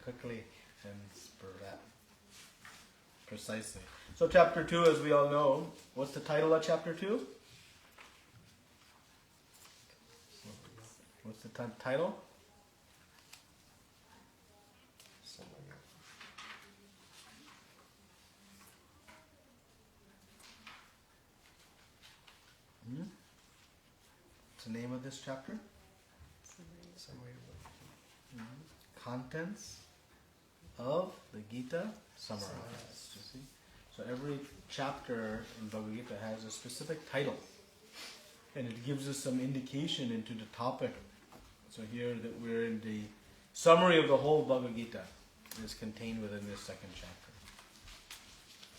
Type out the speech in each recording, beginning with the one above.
quickly and spur that. Precisely. So chapter 2, as we all know, what's the title of chapter 2? What's the title? What's the name of this chapter? Contents of the Gita summarized. You see? So every chapter in Bhagavad Gita has a specific title, and it gives us some indication into the topic. So here that we're in the summary of the whole Bhagavad Gita is contained within this second chapter.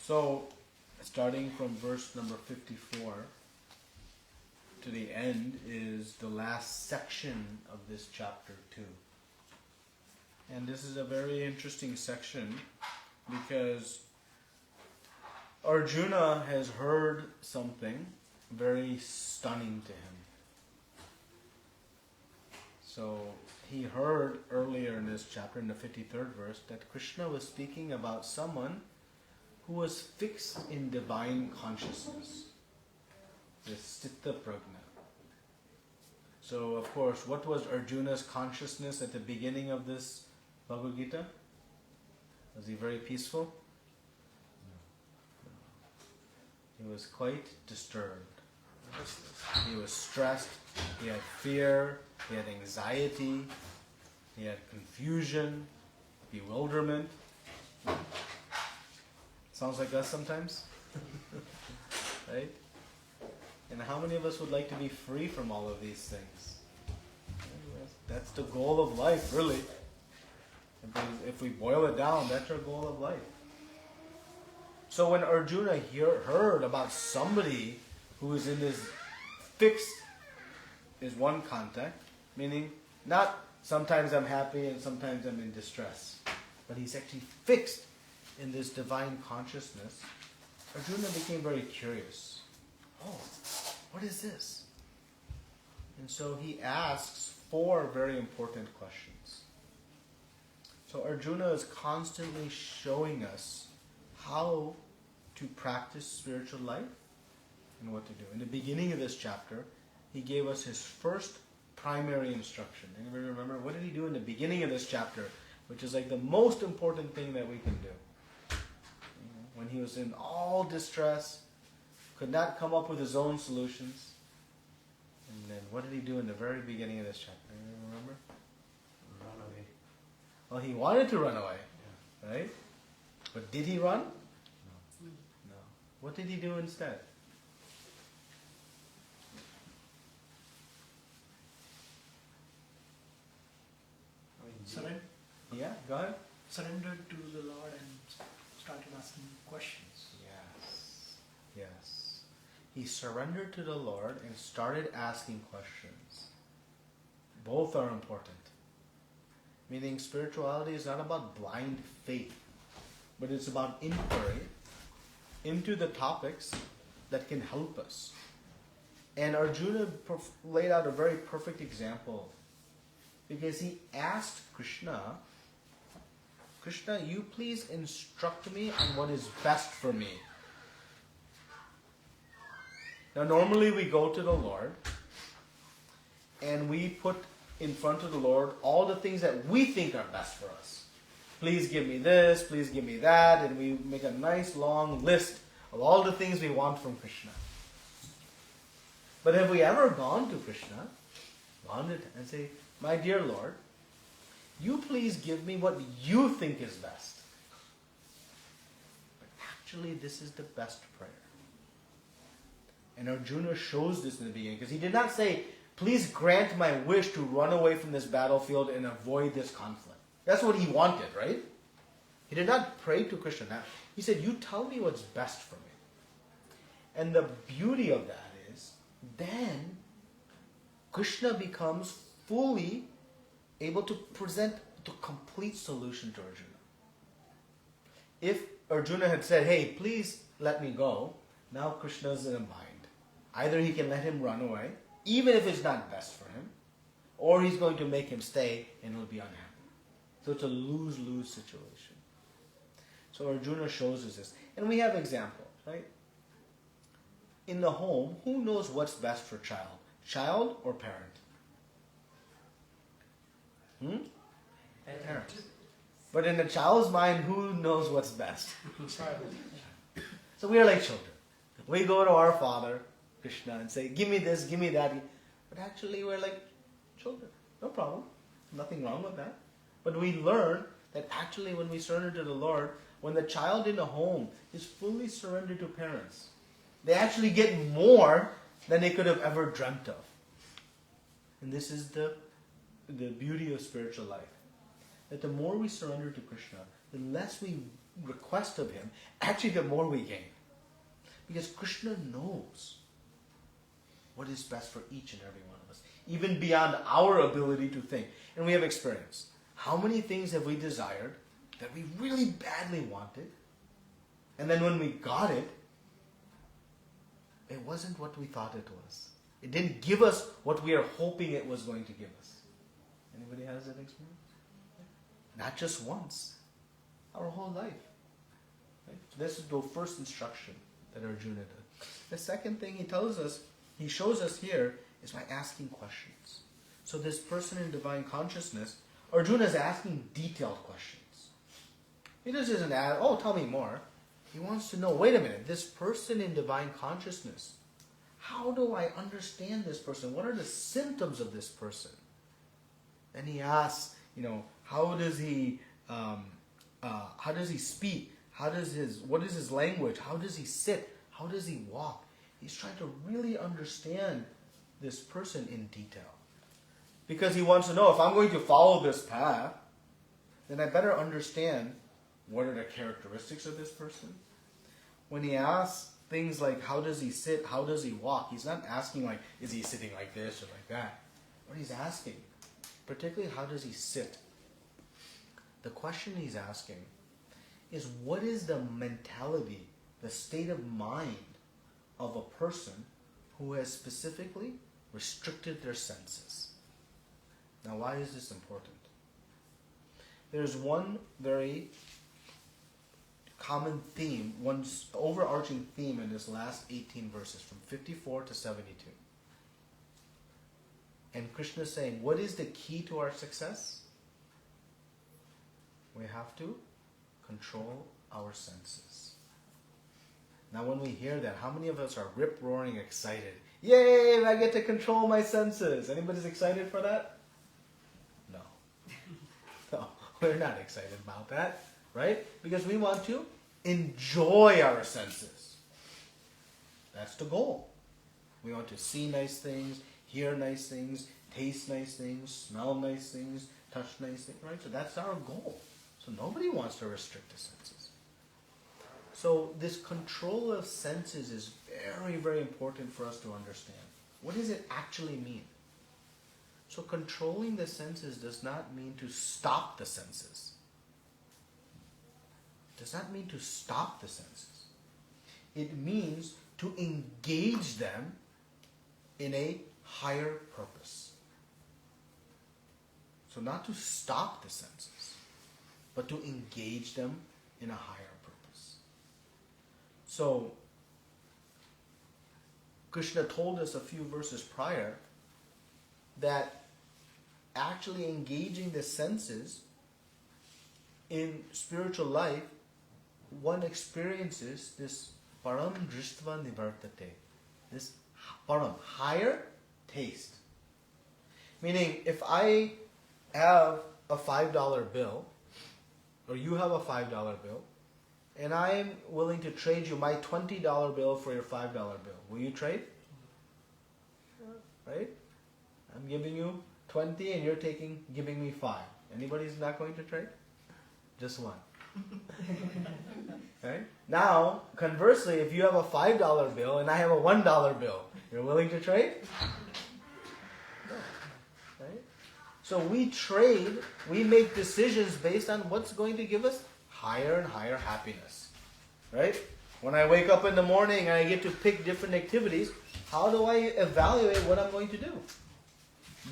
So starting from verse number 54 to the end is the last section of this chapter 2. And this is a very interesting section because Arjuna has heard something very stunning to him. So he heard earlier in this chapter, in the 53rd verse, that Krishna was speaking about someone who was fixed in divine consciousness, this Citta Prajna. So of course, what was Arjuna's consciousness at the beginning of this Bhagavad Gita? Was he very peaceful? No. He was quite disturbed. He was stressed. He had fear. He had anxiety. He had confusion, bewilderment. Sounds like us sometimes. Right? And how many of us would like to be free from all of these things? That's the goal of life, really. If we boil it down, that's our goal of life. So when Arjuna heard about somebody who is in this fixed, is one contact, meaning not sometimes I'm happy and sometimes I'm in distress, but he's actually fixed in this divine consciousness, Arjuna became very curious. Oh, what is this? And so he asks 4 very important questions. So Arjuna is constantly showing us how to practice spiritual life and what to do. In the beginning of this chapter, he gave us his first primary instruction. Anybody remember? What did he do in the beginning of this chapter, which is like the most important thing that we can do? When he was in all distress, could not come up with his own solutions. And then what did he do in the very beginning of this chapter? Anybody remember? Run away. Well, he wanted to run away, right? But did he run? No. No. What did he do instead? Surrender. Yeah, go ahead. Surrendered to the Lord and started asking questions. Yes. Yes. He surrendered to the Lord and started asking questions. Both are important. Meaning spirituality is not about blind faith, but it's about inquiry into the topics that can help us. And Arjuna laid out a very perfect example because he asked Krishna, Krishna, you please instruct me on what is best for me. Now normally we go to the Lord and we put in front of the Lord all the things that we think are best for us. Please give me this, please give me that, and we make a nice long list of all the things we want from Krishna. But have we ever gone to Krishna, and say, my dear Lord, you please give me what you think is best. But actually this is the best prayer. And Arjuna shows this in the beginning, because he did not say, please grant my wish to run away from this battlefield and avoid this conflict. That's what he wanted, right? He did not pray to Krishna. He said, you tell me what's best for me. And the beauty of that is, then Krishna becomes fully able to present the complete solution to Arjuna. If Arjuna had said, hey, please let me go, now Krishna's in a bind. Either he can let him run away, even if it's not best for him, or he's going to make him stay and he'll be unhappy. So it's a lose-lose situation. So Arjuna shows us this. And we have examples, right? In the home, who knows what's best for child? Child or parent? Parent. But in the child's mind, who knows what's best? So we are like children. We go to our father, Krishna, and say, give me this, give me that. But actually we're like children. No problem. Nothing wrong with that. But we learn that actually when we surrender to the Lord, when the child in the home is fully surrendered to parents, they actually get more than they could have ever dreamt of. And this is the beauty of spiritual life. That the more we surrender to Krishna, the less we request of Him, actually the more we gain. Because Krishna knows what is best for each and every one of us, even beyond our ability to think. And we have experience. How many things have we desired that we really badly wanted, and then when we got it, it wasn't what we thought it was. It didn't give us what we are hoping it was going to give us. Anybody has that experience? Not just once. Our whole life. Right? So this is the first instruction that Arjuna did. The second thing he shows us here, is by asking questions. So this person in divine consciousness, Arjuna is asking detailed questions. He just doesn't ask, oh, tell me more. He wants to know, wait a minute, this person in divine consciousness, how do I understand this person? What are the symptoms of this person? And he asks, how does he speak? What is his language? How does he sit? How does he walk? He's trying to really understand this person in detail. Because he wants to know, if I'm going to follow this path, then I better understand what are the characteristics of this person. When he asks things like, how does he sit? How does he walk? He's not asking like, is he sitting like this or like that? What he's asking, particularly how does he sit? The question he's asking is, what is the mentality, the state of mind of a person who has specifically restricted their senses? Now, why is this important? There's one very common theme, one overarching theme in this last 18 verses, from 54 to 72. And Krishna is saying, what is the key to our success? We have to control our senses. Now when we hear that, how many of us are rip-roaring excited? Yay, I get to control my senses. Anybody's excited for that? No. No, we're not excited about that, right? Because we want to enjoy our senses. That's the goal. We want to see nice things, hear nice things, taste nice things, smell nice things, touch nice things, right? So that's our goal. So nobody wants to restrict the senses. So this control of senses is very, very important for us to understand. What does it actually mean? So controlling the senses does not mean to stop the senses. It does not mean to stop the senses. It means to engage them in a higher purpose. So not to stop the senses, but to engage them in a higher purpose. So, Krishna told us a few verses prior that actually engaging the senses in spiritual life, one experiences this param drishtva nivartate, this param, higher taste. Meaning, if I have a $5 bill, or you have a $5 bill, and I'm willing to trade you my $20 bill for your $5 bill, will you trade? Right? I'm giving you 20 and you're giving me 5. Anybody's not going to trade? Just one. Right? Now, conversely, if you have a $5 bill and I have a $1 bill, you're willing to trade? No. Right? So we trade, we make decisions based on what's going to give us higher and higher happiness. Right? When I wake up in the morning and I get to pick different activities, how do I evaluate what I'm going to do?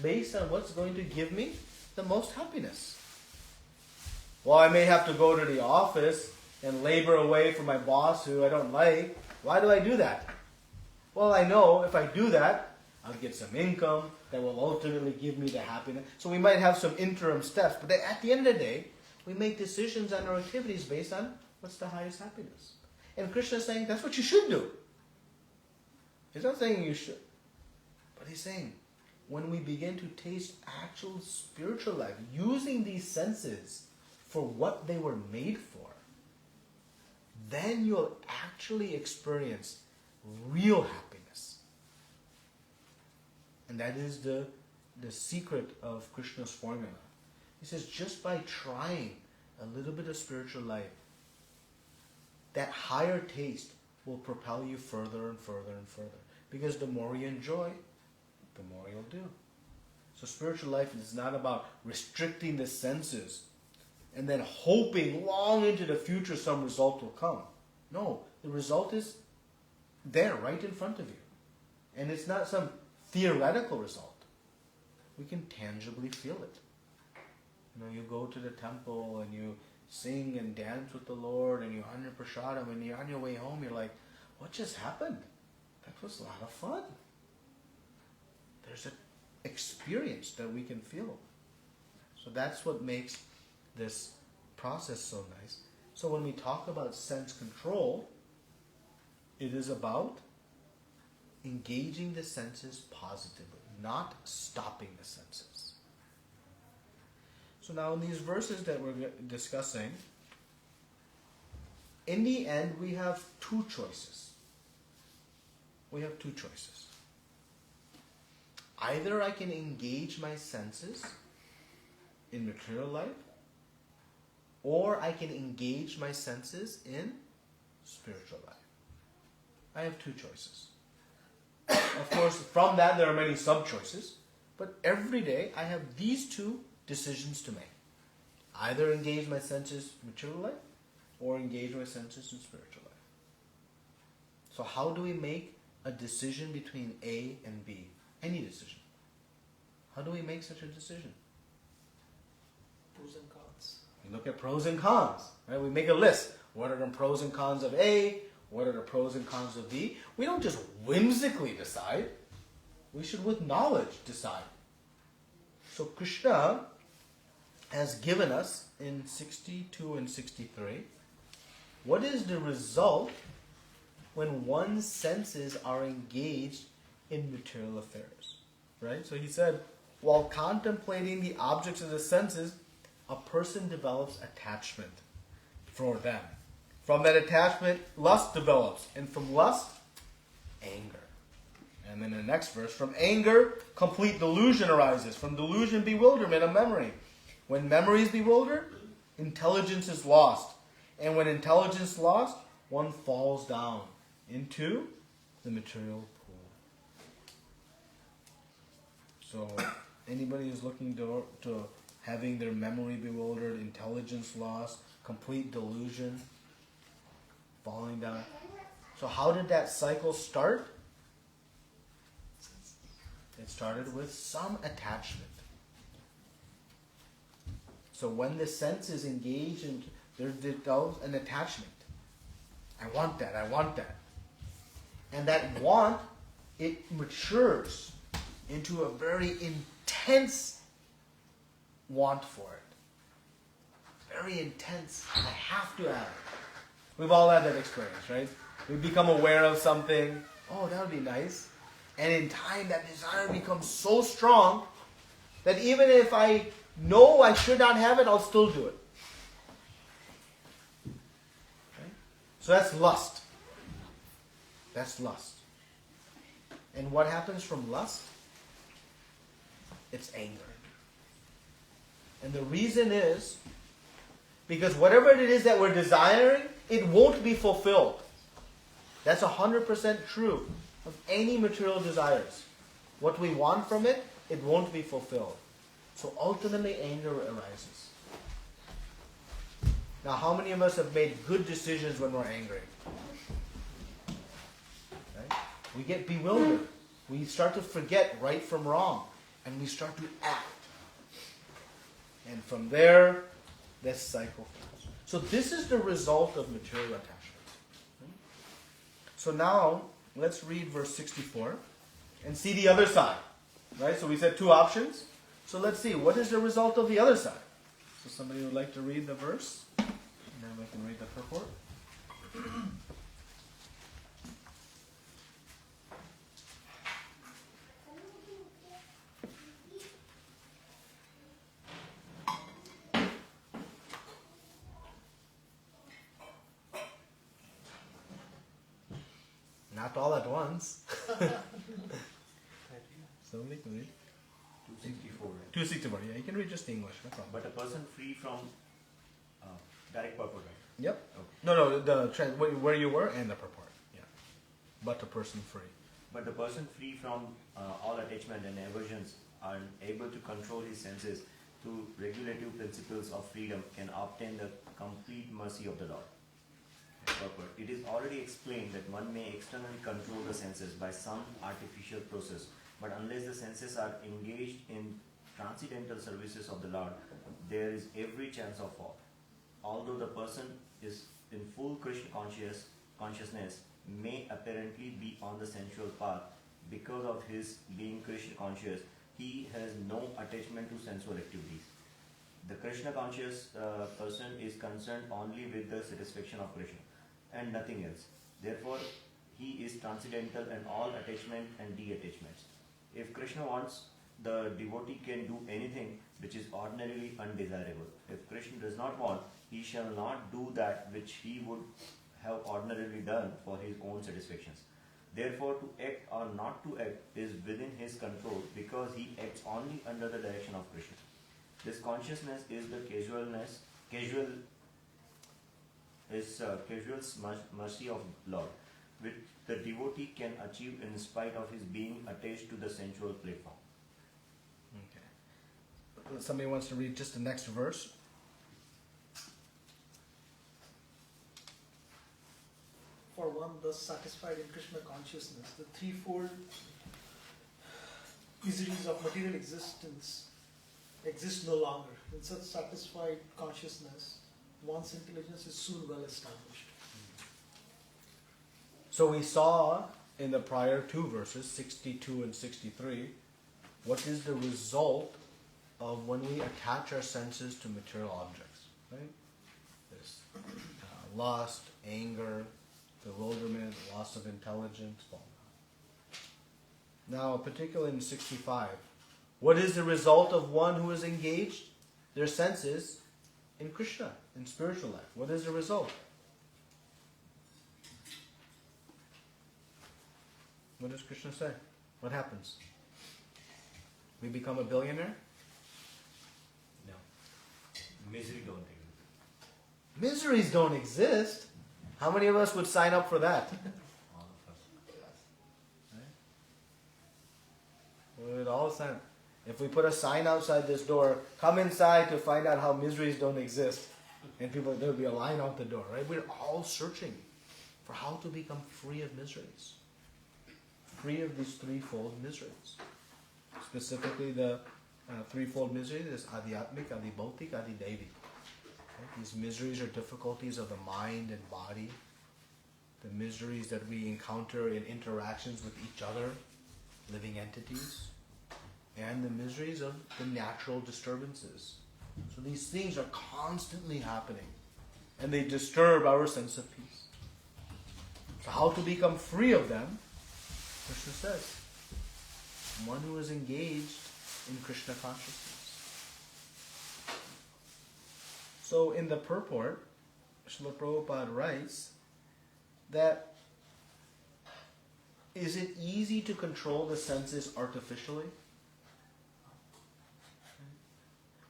Based on what's going to give me the most happiness. Well, I may have to go to the office and labor away for my boss who I don't like. Why do I do that? Well, I know if I do that, I'll get some income that will ultimately give me the happiness. So we might have some interim steps, but at the end of the day, we make decisions on our activities based on what's the highest happiness. And Krishna is saying that's what you should do. He's not saying you should. But he's saying when we begin to taste actual spiritual life, using these senses for what they were made for, then you'll actually experience real happiness. And that is the secret of Krishna's formula. He says just by trying a little bit of spiritual life, that higher taste will propel you further and further and further. Because the more you enjoy, the more you'll do. So spiritual life is not about restricting the senses and then hoping long into the future some result will come. No, the result is there, right in front of you. And it's not some theoretical result. We can tangibly feel it. You know, you go to the temple and you sing and dance with the Lord and you honor prasadam, and you're on your way home, you're like, what just happened? That was a lot of fun. There's an experience that we can feel. So that's what makes this process so nice. So when we talk about sense control, it is about engaging the senses positively, not stopping the senses. So now in these verses that we're discussing, in the end we have two choices. We have two choices. Either I can engage my senses in material life, or I can engage my senses in spiritual life. I have two choices. Of course, from that there are many sub-choices, but every day I have these two decisions to make. Either engage my senses in material life, or engage my senses in spiritual life. So how do we make a decision between A and B? Any decision. How do we make such a decision? Pros and cons. We look at pros and cons. Right? We make a list. What are the pros and cons of A? What are the pros and cons of B? We don't just whimsically decide. We should, with knowledge, decide. So Krishna has given us in 62 and 63, what is the result when one's senses are engaged in material affairs? Right? So he said, while contemplating the objects of the senses, a person develops attachment for them. From that attachment, lust develops. And from lust, anger. And then in the next verse, from anger, complete delusion arises. From delusion, bewilderment of memory. When memory is bewildered, intelligence is lost. And when intelligence is lost, one falls down into the material pool. So anybody who's looking to having their memory bewildered, intelligence lost, complete delusion, falling down. So how did that cycle start? It started with some attachment. So when the senses engage, and there's an attachment. I want that, I want that. And that want, it matures into a very intense want for it. Very intense. I have to have it. We've all had that experience, right? We become aware of something. Oh, that would be nice. And in time, that desire becomes so strong that even if I know I should not have it, I'll still do it. Okay? So that's lust. That's lust. And what happens from lust? It's anger. And the reason is because whatever it is that we're desiring, it won't be fulfilled. That's 100% true of any material desires. What we want from it, it won't be fulfilled. So ultimately anger arises. Now how many of us have made good decisions when we're angry? Right? We get bewildered. We start to forget right from wrong. And we start to act. And from there, This cycle. So this is the result of material attachment. So now, let's read verse 64 and see the other side. Right? So we said two options. So let's see, what is the result of the other side? So somebody would like to read the verse? And then we can read the purport. Not all at once. Somebody can read. 264. 264, yeah, you can read just English, no problem. But a person free from direct purport, right? Yep. Okay. No, where you were and the purport. Yeah. But a person free. But the person free from all attachment and aversions and able to control his senses through regulative principles of freedom can obtain the complete mercy of the Lord. Purport. It is already explained that one may externally control the senses by some artificial process, but unless the senses are engaged in transcendental services of the Lord, there is every chance of fall. Although the person is in full Krishna consciousness, may apparently be on the sensual path, because of his being Krishna conscious, he has no attachment to sensual activities. The Krishna conscious person is concerned only with the satisfaction of Krishna and nothing else. Therefore, he is transcendental in all attachment and detachments. If Krishna wants, the devotee can do anything which is ordinarily undesirable. If Krishna does not want, he shall not do that which he would have ordinarily done for his own satisfactions. Therefore, to act or not to act is within his control, because he acts only under the direction of Krishna. This consciousness is the casual mercy of Lord, which the devotee can achieve in spite of his being attached to the sensual platform. Okay. Somebody wants to read just the next verse? For one thus satisfied in Krishna consciousness, the threefold miseries of material existence exist no longer. In such satisfied consciousness, one's intelligence is soon well established. So we saw in the prior two verses, 62 and 63, what is the result of when we attach our senses to material objects, right? This lust, anger, bewilderment, loss of intelligence. Now, particularly in 65, what is the result of one who is engaged their senses in Krishna, in spiritual life? What is the result? What does Krishna say? What happens? We become a billionaire? No. Misery don't exist. Miseries don't exist. How many of us would sign up for that? All of us. Right? We would all sign up. If we put a sign outside this door, come inside to find out how miseries don't exist. And people, there would be a line out the door, right? We're all searching for how to become free of miseries. Free of these threefold miseries. Specifically the threefold misery is adhyatmic, adhibautik, adhidevi. Right? These miseries or difficulties of the mind and body. The miseries that we encounter in interactions with each other, living entities. And the miseries of the natural disturbances. So these things are constantly happening. And they disturb our sense of peace. So how to become free of them? Krishna says, one who is engaged in Krishna consciousness. So in the purport, Srila Prabhupada writes that is it easy to control the senses artificially?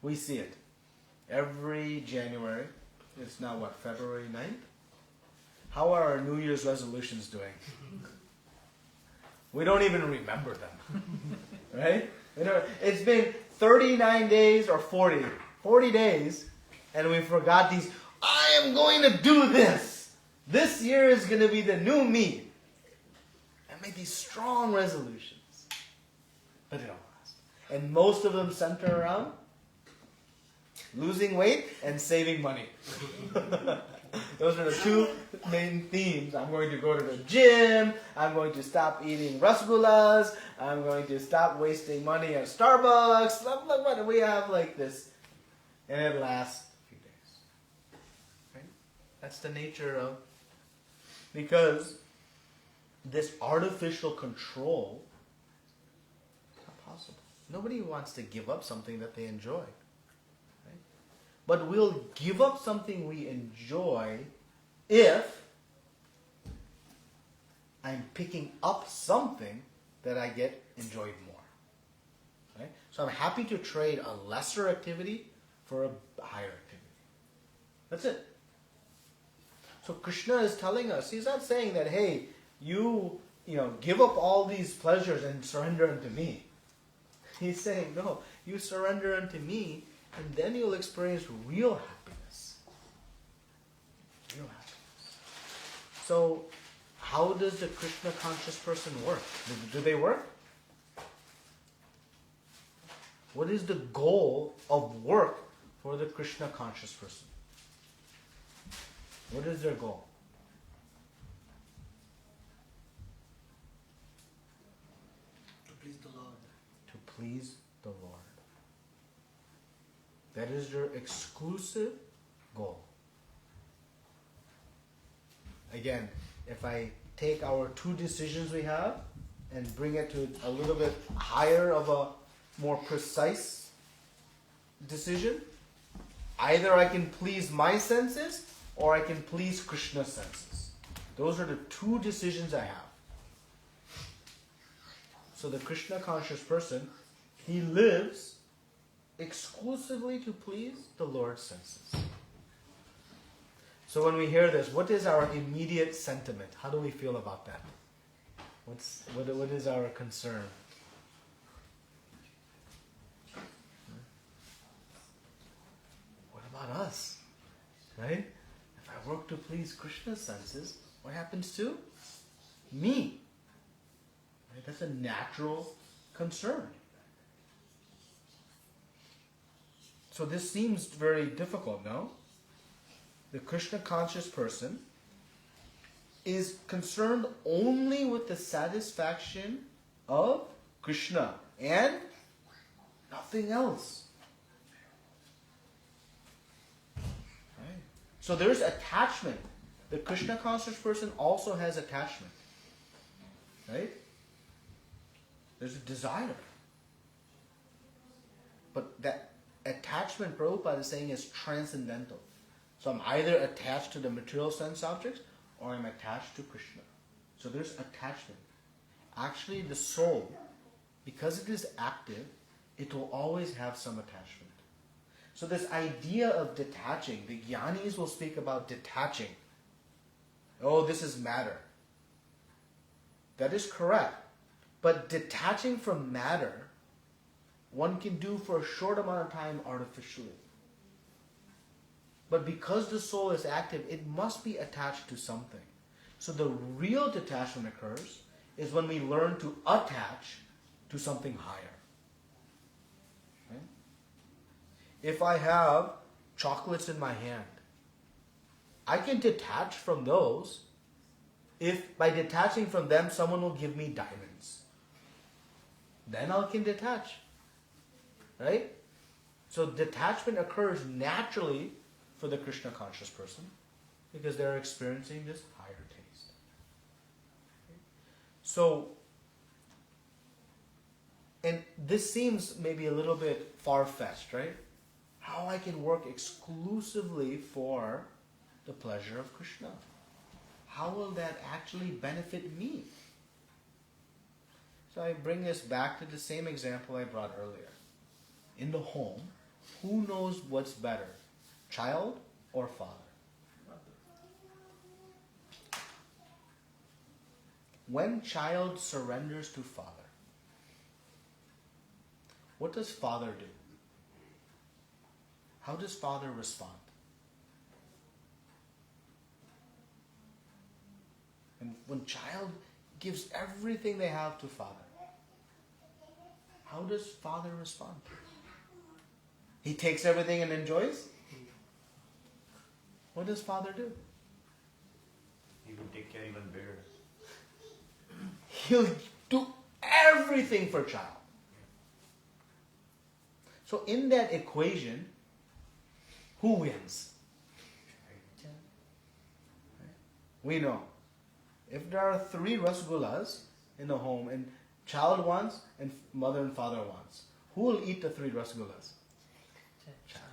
We see it. Every January, it's now what, February 9th? How are our New Year's resolutions doing? We don't even remember them. Right? You know, it's been 39 days or 40 days, and we forgot these, I am going to do this. This year is going to be the new me. And make these strong resolutions. But they don't last. And most of them center around Losing weight and saving money. Those are the two main themes. I'm going to go to the gym. I'm going to stop eating rasgullas. I'm going to stop wasting money at Starbucks. Look, we have like this. And it lasts a few days. Right? That's the nature of... Because this artificial control is not possible. Nobody wants to give up something that they enjoy. But we'll give up something we enjoy if I'm picking up something that I get enjoyed more. Right? So I'm happy to trade a lesser activity for a higher activity. That's it. So Krishna is telling us, he's not saying that, hey, you give up all these pleasures and surrender unto me. He's saying, no, you surrender unto me, and then you'll experience real happiness. Real happiness. So, how does the Krishna conscious person work? Do they work? What is the goal of work for the Krishna conscious person? What is their goal? To please the Lord. To please the Lord. That is your exclusive goal. Again, if I take our two decisions we have and bring it to a little bit higher of a more precise decision, either I can please my senses or I can please Krishna's senses. Those are the two decisions I have. So the Krishna conscious person, he lives exclusively to please the Lord's senses. So when we hear this, what is our immediate sentiment? How do we feel about that? What is our concern? What about us? Right? If I work to please Krishna's senses, what happens to me? Right? That's a natural concern. So this seems very difficult, no? The Krishna conscious person is concerned only with the satisfaction of Krishna and nothing else. Right? So there's attachment. The Krishna conscious person also has attachment. Right? There's a desire. But that attachment, Prabhupada is saying, is transcendental. So I'm either attached to the material sense objects or I'm attached to Krishna. So there's attachment. Actually, the soul, because it is active, it will always have some attachment. So this idea of detaching, the Jnanis will speak about detaching. Oh, this is matter. That is correct. But detaching from matter, one can do for a short amount of time artificially. But because the soul is active, it must be attached to something. So the real detachment occurs is when we learn to attach to something higher. Okay? If I have chocolates in my hand, I can detach from those if by detaching from them someone will give me diamonds. Then I can detach. Right? So detachment occurs naturally for the Krishna conscious person because they're experiencing this higher taste. So, and this seems maybe a little bit far-fetched, right? How I can work exclusively for the pleasure of Krishna. How will that actually benefit me? So I bring this back to the same example I brought earlier. In the home, who knows what's better, child or father? When child surrenders to father, what does father do? How does father respond? And when child gives everything they have to father, how does father respond? He takes everything and enjoys? What does Father do? He will take care even better. He'll do everything for child. So in that equation, who wins? We know. If there are 3 rasgullas in a home and child wants and mother and father wants, who will eat the 3 rasgullas? Child.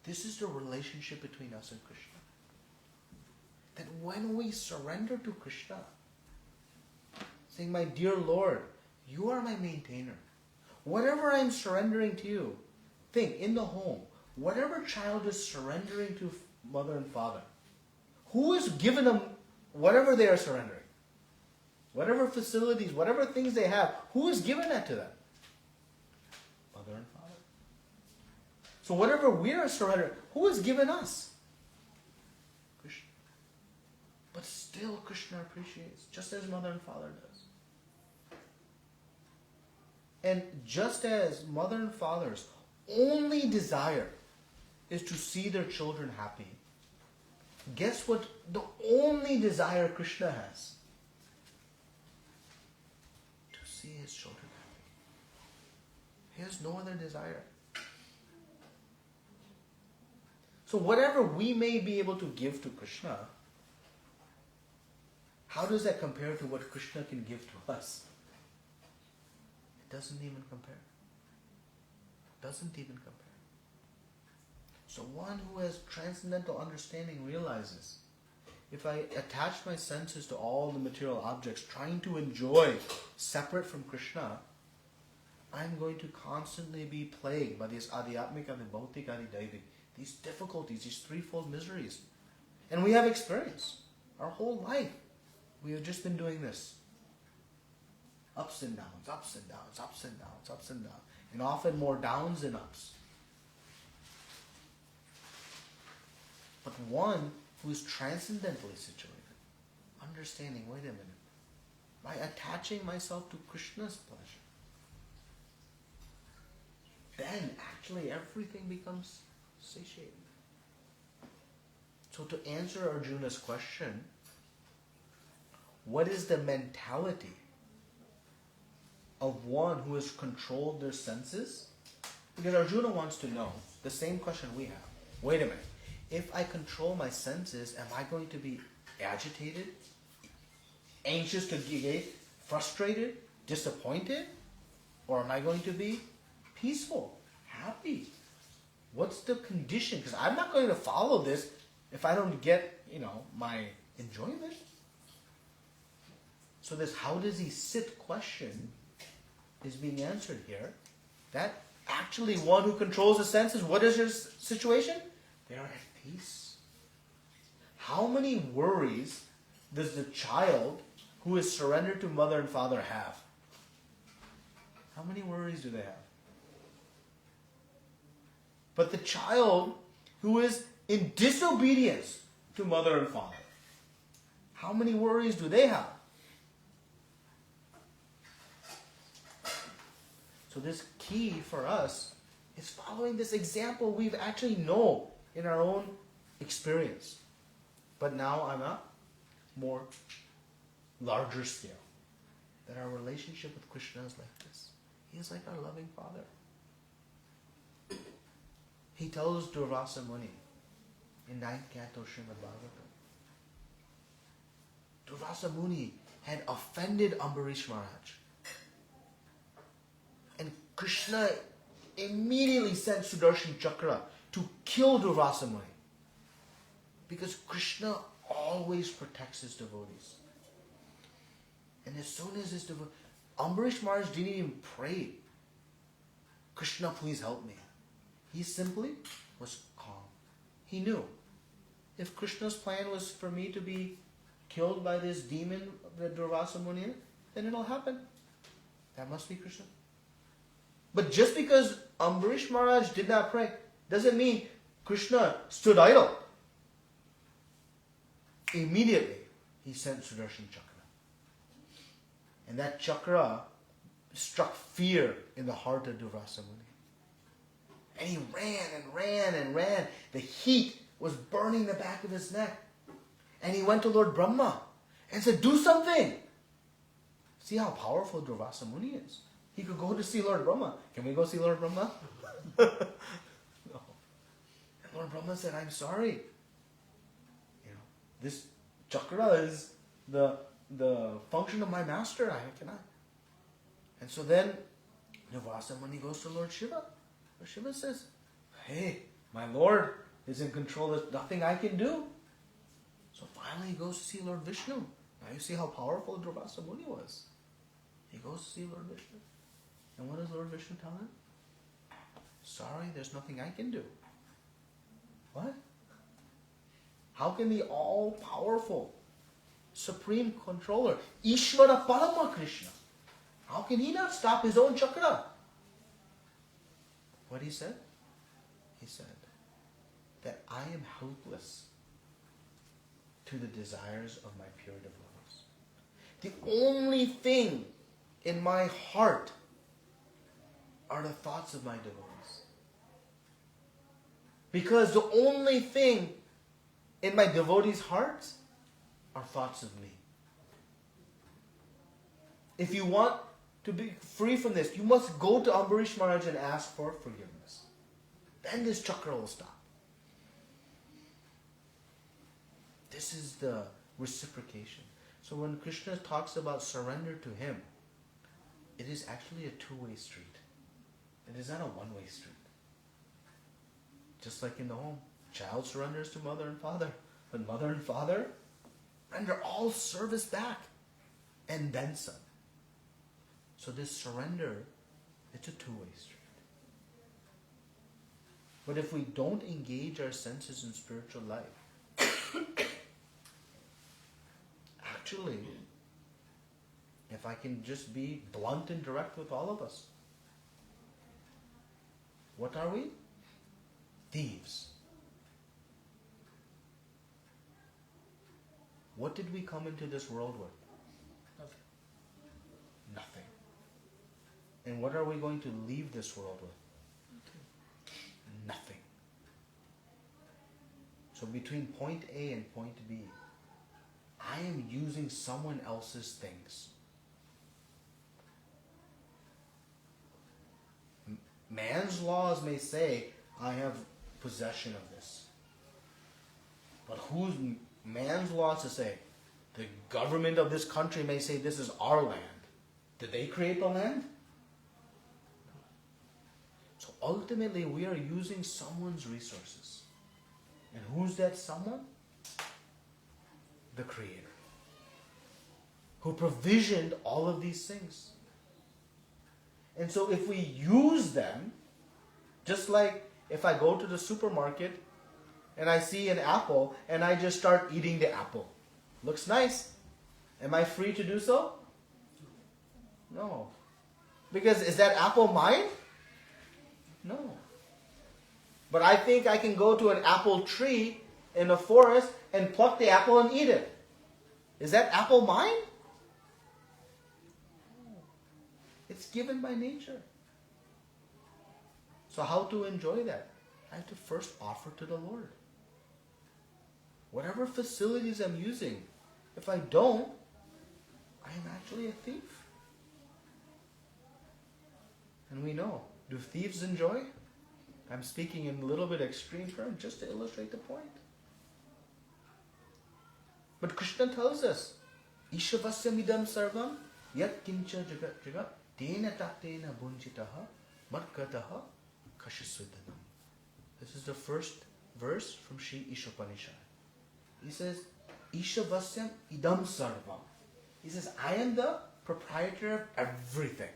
This is the relationship between us and Krishna. That when we surrender to Krishna, saying, my dear Lord, you are my maintainer. Whatever I'm surrendering to you, think, in the home, whatever child is surrendering to mother and father, who is given them whatever they are surrendering? Whatever facilities, whatever things they have, who is given that to them? Mother and father. So whatever we are surrendering, who is given us? Krishna. But still Krishna appreciates, just as mother and father does. And just as mother and father's only desire is to see their children happy, guess what the only desire Krishna has? To see his children happy. He has no other desire. So whatever we may be able to give to Krishna, how does that compare to what Krishna can give to us? It doesn't even compare. Doesn't even compare. So one who has transcendental understanding realizes, if I attach my senses to all the material objects, trying to enjoy separate from Krishna, I'm going to constantly be plagued by these adhyatmika, the bhautika, the daivi, these difficulties, these threefold miseries. And we have experience. Our whole life, we have just been doing this. Ups and downs, ups and downs, ups and downs, ups and downs. And often more downs than ups. But one who is transcendentally situated, understanding, wait a minute, by attaching myself to Krishna's pleasure, then actually everything becomes satiated. So to answer Arjuna's question, what is the mentality of one who has controlled their senses? Because Arjuna wants to know the same question we have. Wait a minute. If I control my senses, am I going to be agitated, anxious to get, frustrated, disappointed? Or am I going to be peaceful, happy? What's the condition? Because I'm not going to follow this if I don't get, my enjoyment. So this how does he sit question is being answered here. That actually one who controls the senses, what is his situation? They are at peace. How many worries does the child who is surrendered to mother and father have? How many worries do they have? But the child who is in disobedience to mother and father, how many worries do they have? So this key for us is following this example we've actually known in our own experience. But now on a more larger scale. That our relationship with Krishna is like this. He is like our loving Father. He tells Durvasa Muni in 9th canto Srimad Bhagavatam. Durvasa Muni had offended Ambarish Maharaj. And Krishna immediately sent Sudarshan Chakra to kill Durvasa Muni. Because Krishna always protects his devotees. And as soon as his devotees... Ambarish Maharaj didn't even pray, Krishna, please help me. He simply was calm. He knew, if Krishna's plan was for me to be killed by this demon, the Durvasa Muni, then it'll happen. That must be Krishna. But just because Ambarish Maharaj did not pray, doesn't mean Krishna stood idle. Immediately, he sent Sudarshan Chakra. And that chakra struck fear in the heart of Durvasa Muni. And he ran and ran and ran. The heat was burning the back of his neck. And he went to Lord Brahma and said, do something. See how powerful Durvasa Muni is. He could go to see Lord Brahma. Can we go see Lord Brahma? No. And Lord Brahma said, I'm sorry. This chakra is the function of my master. I cannot. And so then Durvasa Muni goes to Lord Shiva. Lord Shiva says, hey, my Lord is in control. There's nothing I can do. So finally he goes to see Lord Vishnu. Now you see how powerful Durvasa Muni was. He goes to see Lord Vishnu. And what does Lord Vishnu tell him? Sorry, there's nothing I can do. What? How can the all-powerful, supreme controller, Ishvara Parama Krishna, how can he not stop his own chakra? What he said? He said that I am helpless to the desires of my pure devotees. The only thing in my heart are the thoughts of my devotees. Because the only thing in my devotees' hearts are thoughts of me. If you want to be free from this, you must go to Ambarish Maharaj and ask for forgiveness. Then this chakra will stop. This is the reciprocation. So when Krishna talks about surrender to him, it is actually a two-way street. It is not a one-way street. Just like in the home, child surrenders to mother and father, but mother and father render all service back and then some. So this surrender, it's a two-way street. But if we don't engage our senses in spiritual life, actually, if I can just be blunt and direct with all of us, what are we? Thieves. What did we come into this world with? Nothing. And what are we going to leave this world with? Nothing. So between point A and point B, I am using someone else's things. Man's laws may say, I have possession of this. But who's man's laws to say? The government of this country may say this is our land. Did they create the land? So ultimately we are using someone's resources. And who's that someone? The Creator. Who provisioned all of these things. And so if we use them, just like if I go to the supermarket and I see an apple and I just start eating the apple. Looks nice. Am I free to do so? No. Because is that apple mine? No. But I think I can go to an apple tree in a forest and pluck the apple and eat it. Is that apple mine? It's given by nature. So how to enjoy that? I have to first offer to the Lord. Whatever facilities I'm using, if I don't, I am actually a thief. And we know, do thieves enjoy? I'm speaking in a little bit extreme terms just to illustrate the point. But Krishna tells us, Ishavasyamidam sarvam yat kincha jagat jagat tena tatena bunjitaha madgataha kashasvidanam. This is the first verse from Sri Ishopanishad. He says, Ishavasyam idam sarvam. He says, I am the proprietor of everything.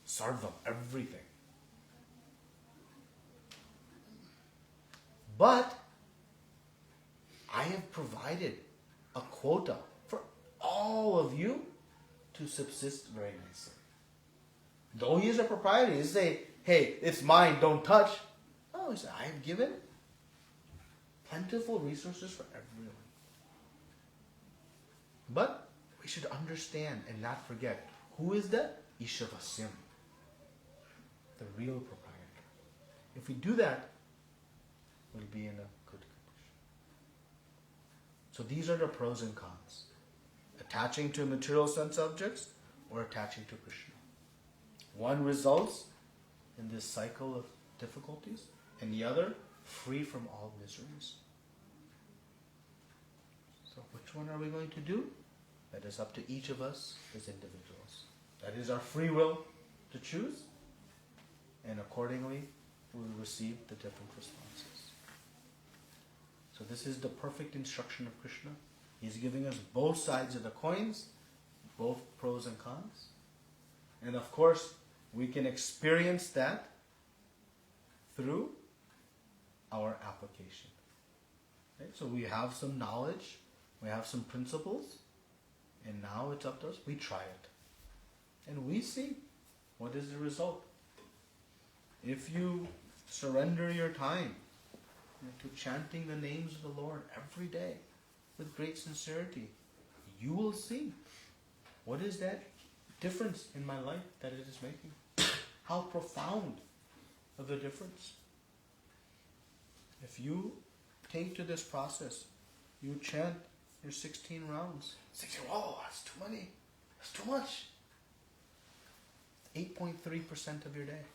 Sarvam, everything. But I have provided a quota for all of you to subsist very nicely. Though he is a proprietor, he doesn't say, hey, it's mine, don't touch. No, he said, I have given plentiful resources for everyone. But we should understand and not forget, who is the Ishavasyam, the real proprietor. If we do that, we'll be in a good condition. So these are the pros and cons. Attaching to material sense objects or attaching to Krishna. One results in this cycle of difficulties, and the other free from all miseries. So which one are we going to do? That is up to each of us as individuals. That is our free will to choose, and accordingly we will receive the different responses. So this is the perfect instruction of Krishna. He's giving us both sides of the coins, both pros and cons. And of course, we can experience that through our application. Okay? So we have some knowledge, we have some principles, and now it's up to us. We try it. And we see what is the result. If you surrender your time to chanting the names of the Lord every day with great sincerity, you will see what is that difference in my life that it is making. How profound of a difference. If you take to this process, you chant your 16 rounds. 16, whoa, that's too many. That's too much. 8.3% of your day.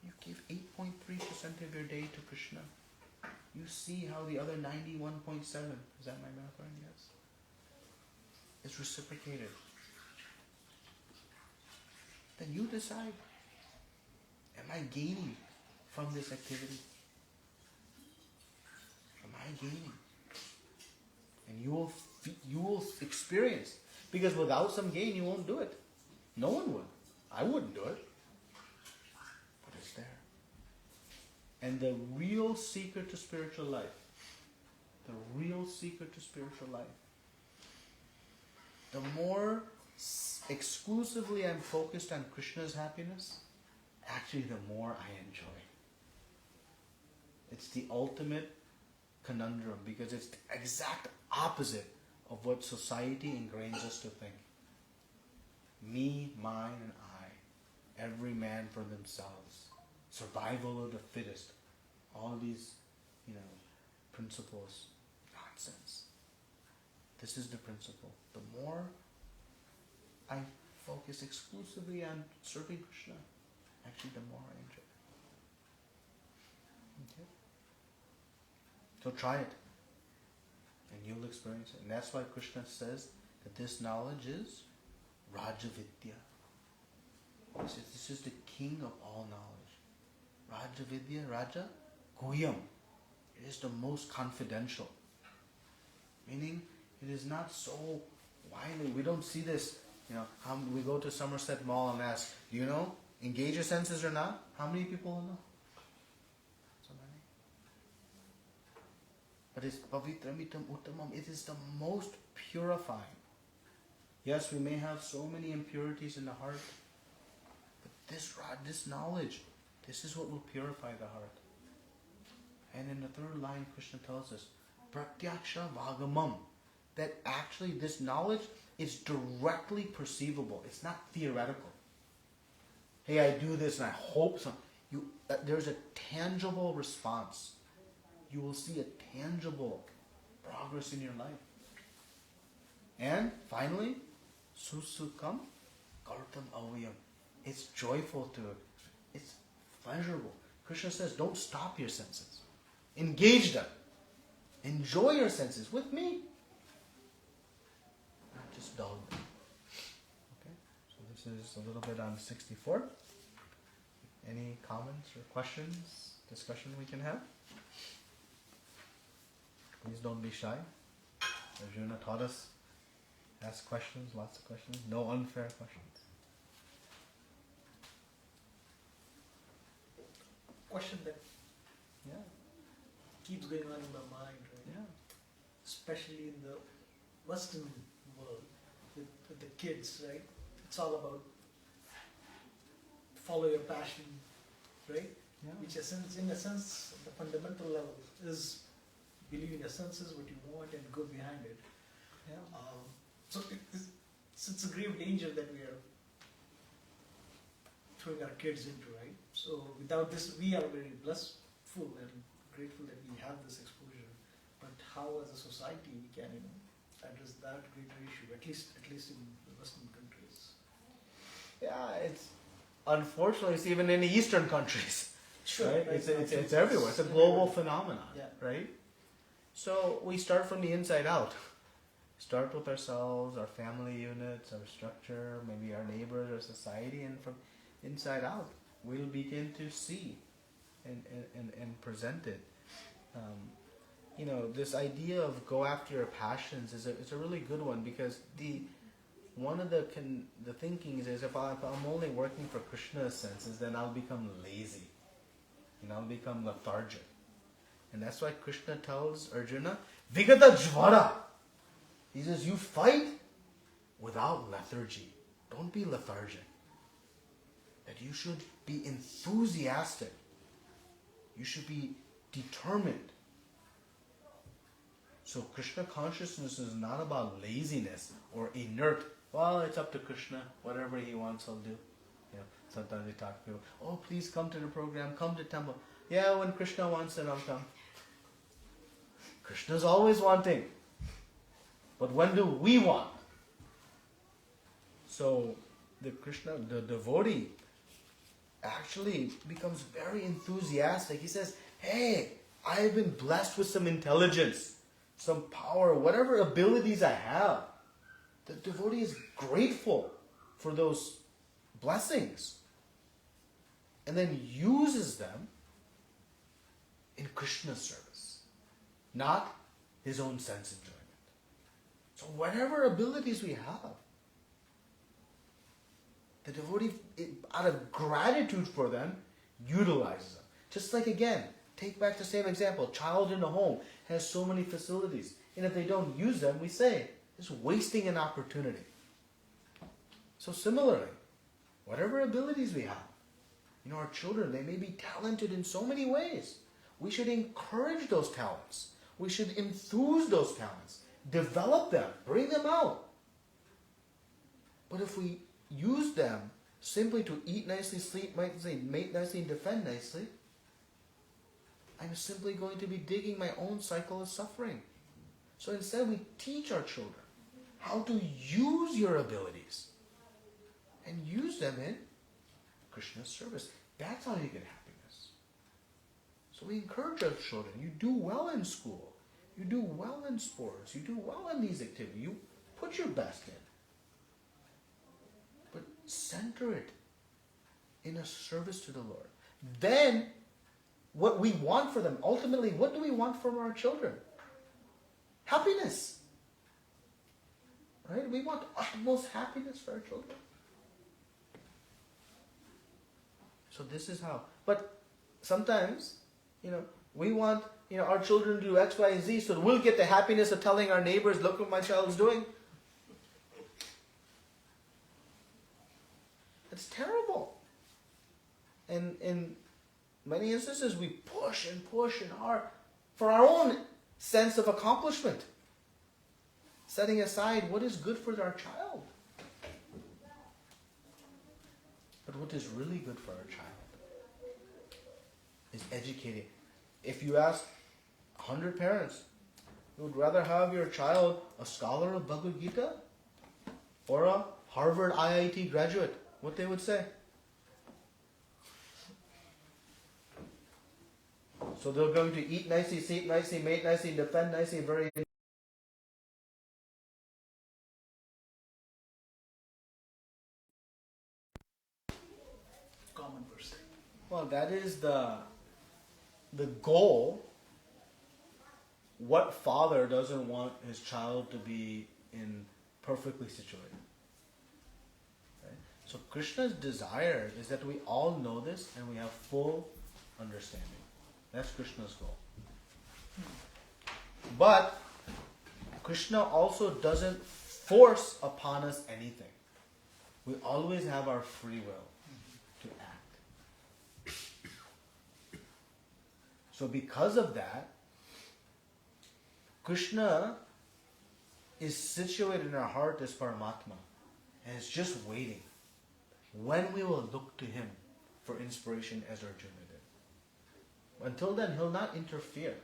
You give 8.3% of your day to Krishna. You see how the other 91.7, is that my math right? Yes. Is reciprocated. Then you decide, am I gaining from this activity? Am I gaining? And you will experience. Because without some gain, you won't do it. No one would. I wouldn't do it. But it's there. And the real secret to spiritual life, the more exclusively I'm focused on Krishna's happiness, actually the more I enjoy. It's the ultimate conundrum because it's the exact opposite of what society ingrains us to think. Me, mine, and I. Every man for themselves. Survival of the fittest. All these, principles. Nonsense. This is the principle. The more I focus exclusively on serving Krishna, actually the more I enjoy it. Okay? So try it. And you'll experience it. And that's why Krishna says that this knowledge is Rajavidya. He says this is the king of all knowledge. Rajavidya, Raja, Guyam. It is the most confidential. Meaning, it is not so widely. We don't see this, we go to Somerset Mall and ask, do you know, engage your senses or not? How many people will know? So many. But it's Pavitramitam Uttamam. It is the most purifying. Yes, we may have so many impurities in the heart, but this knowledge, this is what will purify the heart. And in the third line, Krishna tells us, Pratyaksha Vagamam, that actually this knowledge is directly perceivable. It's not theoretical. Hey, I do this and I hope so. There's a tangible response. You will see a tangible progress in your life. And finally, Susukam Kartam Avayam. It's joyful to it. It's pleasurable. Krishna says, don't stop your senses. Engage them. Enjoy your senses with me. Not just dull them. Okay? So this is a little bit on 64. Any comments or questions, discussion we can have? Please don't be shy. Arjuna taught us, ask questions, lots of questions, no unfair questions. Question that keeps going on in my mind, right? Yeah. Especially in the Western world, with the kids, right? It's all about follow your passion, right? Yeah. Which in a sense, the fundamental level is believe in your senses, what you want, and go behind it. Yeah. So it's a grave danger that we are throwing our kids into, right? So without this, we are very blissful and grateful that we have this exposure. But how, as a society, we can, address that greater issue? At least in the Western countries. Yeah, it's unfortunately it's even in the Eastern countries. Sure, right? right. It's everywhere. It's a global everywhere. phenomenon, Yeah. right? So we start from the inside out. Start with ourselves, our family units, our structure, maybe our neighbors, our society, and from inside out, we'll begin to see and present it. This idea of go after your passions is a really good one, because one of the thinking is if I'm only working for Krishna's senses, then I'll become lazy, and I'll become lethargic. And that's why Krishna tells Arjuna, Vigata Jvara. He says, you fight without lethargy. Don't be lethargic. That you should be enthusiastic. You should be determined. So Krishna consciousness is not about laziness or inert. Well, it's up to Krishna. Whatever he wants, I'll do. Sometimes we talk to people, oh, please come to the program, come to temple. Yeah, when Krishna wants it, I'll come. Krishna's always wanting. But when do we want? So the devotee actually becomes very enthusiastic. He says, hey, I've been blessed with some intelligence, some power, whatever abilities I have. The devotee is grateful for those blessings and then uses them in Krishna's service, not his own sense enjoyment. So whatever abilities we have, the devotee, out of gratitude for them, utilizes them. Just like, again, take back the same example. Child in the home has so many facilities, and if they don't use them, we say, it's wasting an opportunity. So similarly, whatever abilities we have, our children, they may be talented in so many ways. We should encourage those talents. We should enthuse those talents. Develop them. Bring them out. But if we use them simply to eat nicely, sleep nicely, mate nicely, and defend nicely, I'm simply going to be digging my own cycle of suffering. So instead we teach our children how to use your abilities and use them in Krishna's service. That's how you get happiness. So we encourage our children. You do well in school. You do well in sports. You do well in these activities. You put your best in. But center it in a service to the Lord. Then, what we want for them, ultimately, what do we want from our children? Happiness. Right? We want utmost happiness for our children. So this is how. But sometimes, we want, our children to do X, Y, and Z, so we'll get the happiness of telling our neighbors, look what my child is doing. It's terrible. And in many instances, we push for our own sense of accomplishment, setting aside what is good for our child. But what is really good for our child is educating. If you ask 100 parents, you would rather have your child a scholar of Bhagavad Gita or a Harvard IIT graduate, what they would say. So they're going to eat nicely, sleep nicely, mate nicely, defend nicely, very Common person. well, that is the goal. What father doesn't want his child to be perfectly situated? Right? So Krishna's desire is that we all know this and we have full understanding. That's Krishna's goal. But Krishna also doesn't force upon us anything. We always have our free will to act. So because of that, Krishna is situated in our heart as Paramatma. and is just waiting when we will look to him for inspiration as Arjuna did. Until then, he'll not interfere.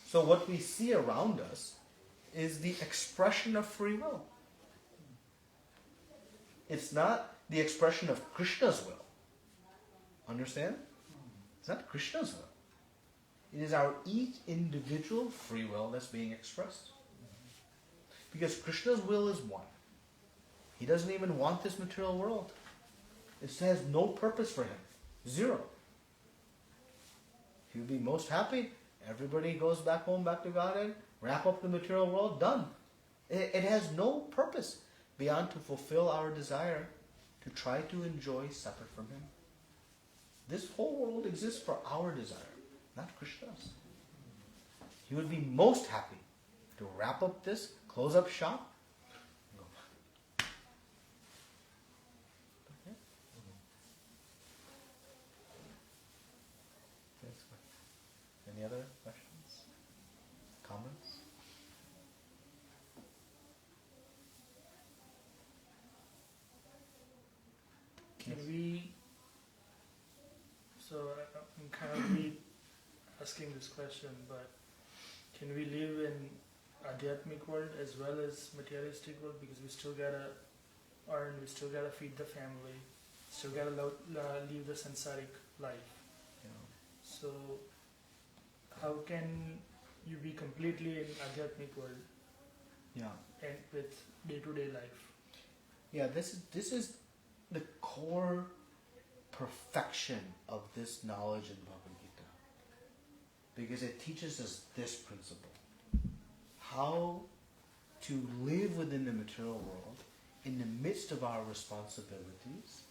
So what we see around us is the expression of free will. It's not the expression of Krishna's will. Understand? It's not Krishna's will. It is our each individual free will that's being expressed. Because Krishna's will is one. He doesn't even want this material world. It has no purpose for him. Zero. He would be most happy. Everybody goes back home, back to Godhead, wrap up the material world, done. It has no purpose beyond to fulfill our desire to try to enjoy separate from him. This whole world exists for our desire, not Krishna's. He would be most happy to wrap up this, close up shop, and go back. Okay? Any other questions? Comments? Can we, so I'm kind of asking this question, but can we live in Adhyatmic world as well as materialistic world? Because we still gotta earn, we still gotta feed the family, still gotta live the sansaric life. Yeah. So how can you be completely in Adhyatmic world Yeah. and with day-to-day life? Yeah, this is the core perfection of this knowledge in Bhagavad Gita. Because it teaches us this principle. How to live within the material world in the midst of our responsibilities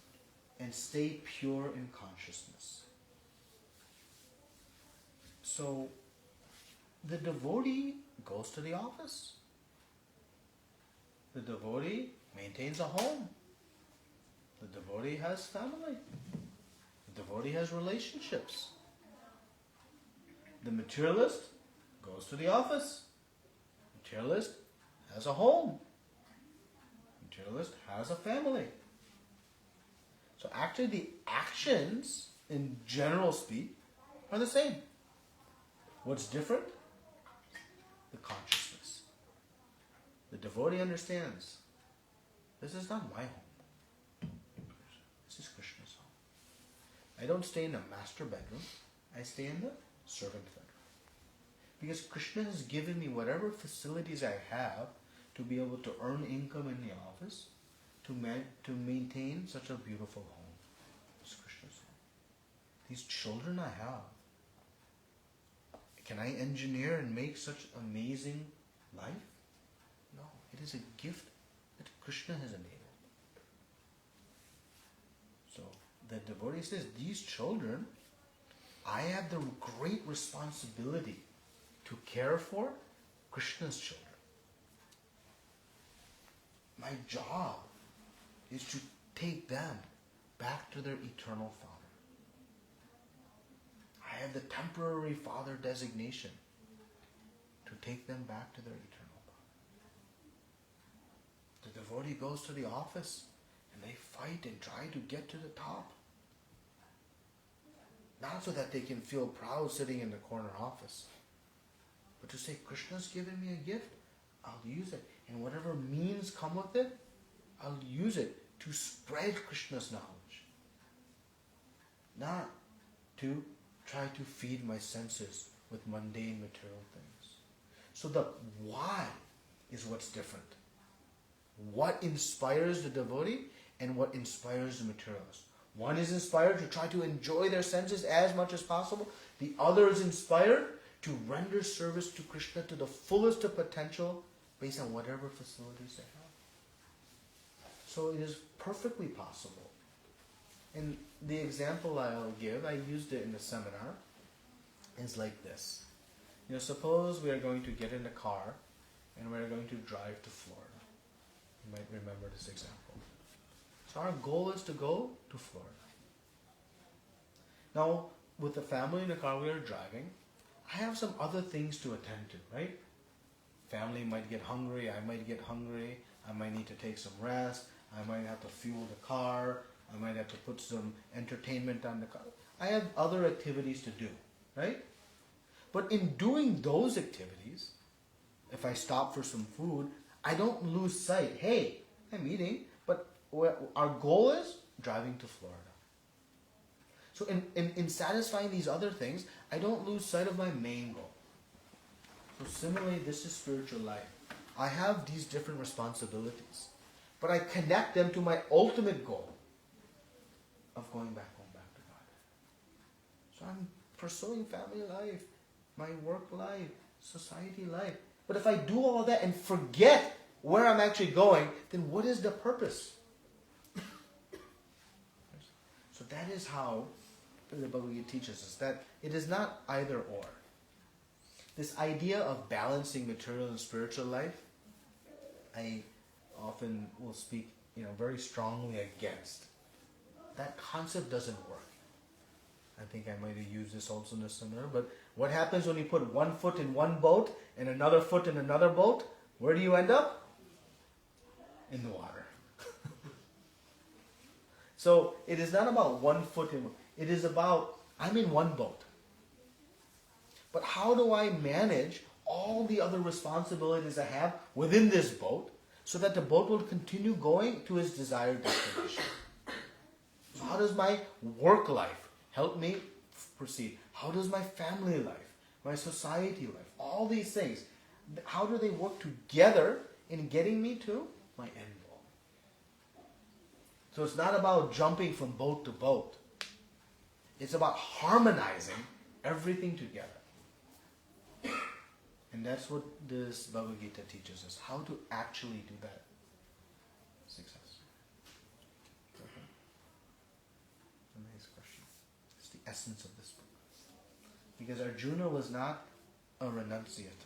and stay pure in consciousness. So, the devotee goes to the office. The devotee maintains a home. The devotee has family. The devotee has relationships. The materialist goes to the office. Materialist has a home. Materialist has a family. So actually the actions, in general speak, are the same. What's different? The consciousness. The devotee understands, this is not my home. This is Krishna's home. I don't stay in the master bedroom. I stay in the servant bedroom. Because Krishna has given me whatever facilities I have to be able to earn income in the office, to maintain such a beautiful home. It's Krishna's home. These children I have, can I engineer and make such amazing life? No, it is a gift that Krishna has enabled. So the devotee says, these children, I have the great responsibility to care for Krishna's children. My job is to take them back to their eternal Father. I have the temporary Father designation to take them back to their eternal Father. The devotee goes to the office and they fight and try to get to the top. Not so that they can feel proud sitting in the corner office, but to say, Krishna's given me a gift, I'll use it. And whatever means come with it, I'll use it to spread Krishna's knowledge. Not to try to feed my senses with mundane material things. So the why is what's different. What inspires the devotee and what inspires the materialist. One is inspired to try to enjoy their senses as much as possible. The other is inspired to render service to Krishna to the fullest of potential based on whatever facilities they have. So it is perfectly possible. And the example I'll give, I used it in the seminar, is like this. Suppose we are going to get in a car and we're going to drive to Florida. You might remember this example. So our goal is to go to Florida. Now, with the family in the car we are driving, I have some other things to attend to, right? family might get hungry, I might get hungry, I might need to take some rest, I might have to fuel the car, I might have to put some entertainment on the car. I have other activities to do, right? But in doing those activities, if I stop for some food, I don't lose sight. Hey, I'm eating, but our goal is driving to Florida. So in satisfying these other things, I don't lose sight of my main goal. So similarly, this is spiritual life. I have these different responsibilities, but I connect them to my ultimate goal of going back home, back to God. So I'm pursuing family life, my work life, society life. But if I do all of that and forget where I'm actually going, then what is the purpose? So that is how the Bhagavad Gita teaches us, that it is not either or. This idea of balancing material and spiritual life, I often will speak, very strongly against. That concept doesn't work. I think I might have used this also in a seminar, but what happens when you put one foot in one boat and another foot in another boat? Where do you end up? In the water. So it is not about one foot in, it is about, I'm in one boat. But how do I manage all the other responsibilities I have within this boat so that the boat will continue going to its desired destination? So how does my work life help me proceed? How does my family life, my society life, all these things, how do they work together in getting me to my end goal? So it's not about jumping from boat to boat. It's about harmonizing everything together. And that's what this Bhagavad Gita teaches us, how to actually do that successfully. Okay. A nice question. It's the essence of this book. Because Arjuna was not a renunciate.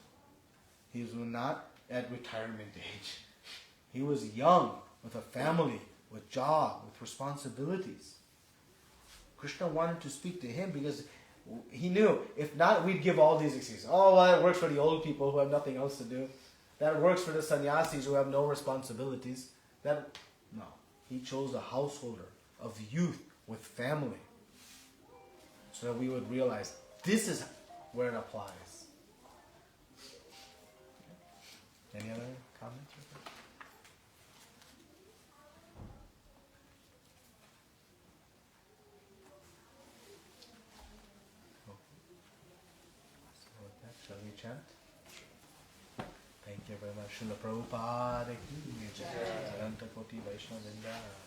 He was not at retirement age. He was young, with a family, with job, with responsibilities. Krishna wanted to speak to him because he knew, if not, we'd give all these excuses. Oh, well, that works for the old people who have nothing else to do. That works for the sannyasis who have no responsibilities. No. He chose a householder of youth with family so that we would realize this is where it applies. Any other comments? Shall we chant? Thank you very much. Srila Prabhupada ki jai. Ananta Koti Vaishnava Vrinda.